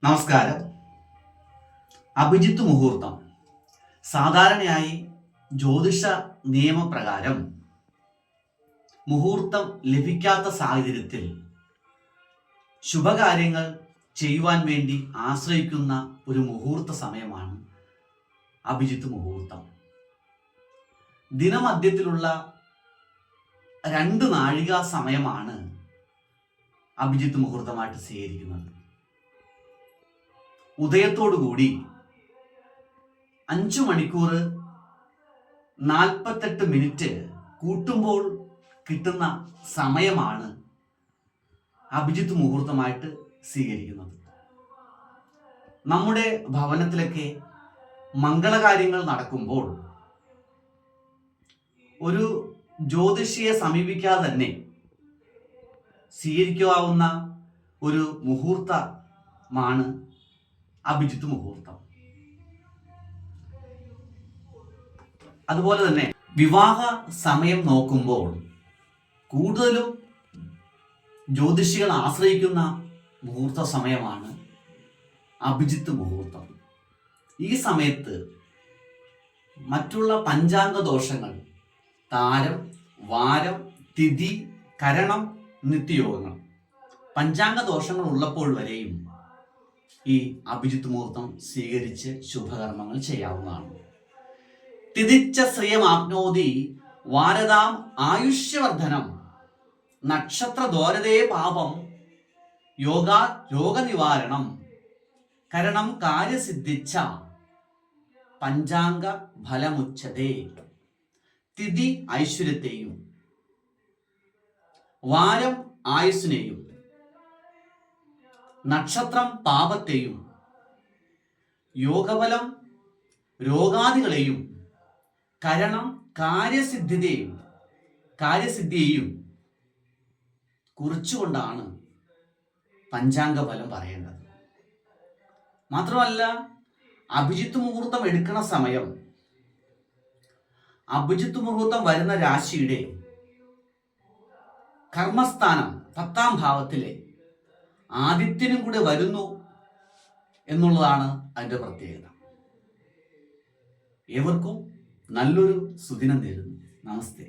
നമസ്കാരം. അഭിജിത്ത് മുഹൂർത്തം സാധാരണയായി ജ്യോതിഷ നിയമപ്രകാരം മുഹൂർത്തം ലഭിക്കാത്ത സാഹചര്യത്തിൽ ശുഭകാര്യങ്ങൾ ചെയ്യുവാൻ വേണ്ടി ആശ്രയിക്കുന്ന ഒരു മുഹൂർത്ത സമയമാണ് അഭിജിത്ത് മുഹൂർത്തം. ദിനമധ്യത്തിലുള്ള 2 നാഴിക സമയമാണ് അഭിജിത്ത് മുഹൂർത്തമായിട്ട് സ്വീകരിക്കുന്നത്. ഉദയത്തോടുകൂടി 5 മണിക്കൂർ 48 മിനിറ്റ് കൂട്ടുമ്പോൾ കിട്ടുന്ന സമയമാണ് അഭിജിത്ത് മുഹൂർത്തമായിട്ട് സ്വീകരിക്കുന്നത്. നമ്മുടെ ഭവനത്തിലൊക്കെ മംഗളകാര്യങ്ങൾ നടക്കുമ്പോൾ ഒരു ജ്യോതിഷിയെ സമീപിക്കാതെ തന്നെ സ്വീകരിക്കാവുന്ന ഒരു മുഹൂർത്തമാണ് അഭിജിത്ത് മുഹൂർത്തം. അതുപോലെ തന്നെ വിവാഹ സമയം നോക്കുമ്പോൾ കൂടുതലും ജ്യോതിഷികൾ ആശ്രയിക്കുന്ന മുഹൂർത്ത സമയമാണ് അഭിജിത്ത് മുഹൂർത്തം. ഈ സമയത്ത് മറ്റുള്ള പഞ്ചാംഗ ദോഷങ്ങൾ, താരം, വാരം, തിഥി, കരണം, നിത്യയോഗങ്ങൾ, പഞ്ചാംഗ ദോഷങ്ങൾ ഉള്ളപ്പോൾ വരെയും ഈ അഭിജിത്ത് മുഹൂർത്തം സ്വീകരിച്ച് ശുഭകർമ്മങ്ങൾ ചെയ്യാവുന്നതാണ്. തിഥിച്ച ശ്രിയമാപ്നോതി വാരതാം ആയുഷ്യവർദ്ധനം നക്ഷത്ര ദോരതേ പാപം യോഗാ രോഗനിവാരണം കരണം കാര്യസിദ്ധിച്ച പഞ്ചാംഗ ഫലമുച്ചതേ. തിഥി ഐശ്വര്യത്തെയും വാരം ആയുസ്സിനെയും നക്ഷത്രം പാപത്തെയും യോഗബലം രോഗാദികളെയും കരണം കാര്യസിദ്ധിയെയും കുറിച്ചുകൊണ്ടാണ് പഞ്ചാംഗ ഫലം പറയേണ്ടത്. മാത്രമല്ല, അഭിജിത്ത് മുഹൂർത്തം എടുക്കുന്ന സമയം അഭിജിത്ത് മുഹൂർത്തം വരുന്ന രാശിയുടെ കർമ്മസ്ഥാനം 10ാം ഭാവത്തിലെ ആദിത്യനും കൂടെ വരുന്നു എന്നുള്ളതാണ് അതിൻ്റെ പ്രത്യേകത. ഏവർക്കും നല്ലൊരു സുദിനം നേരുന്നു. നമസ്തേ.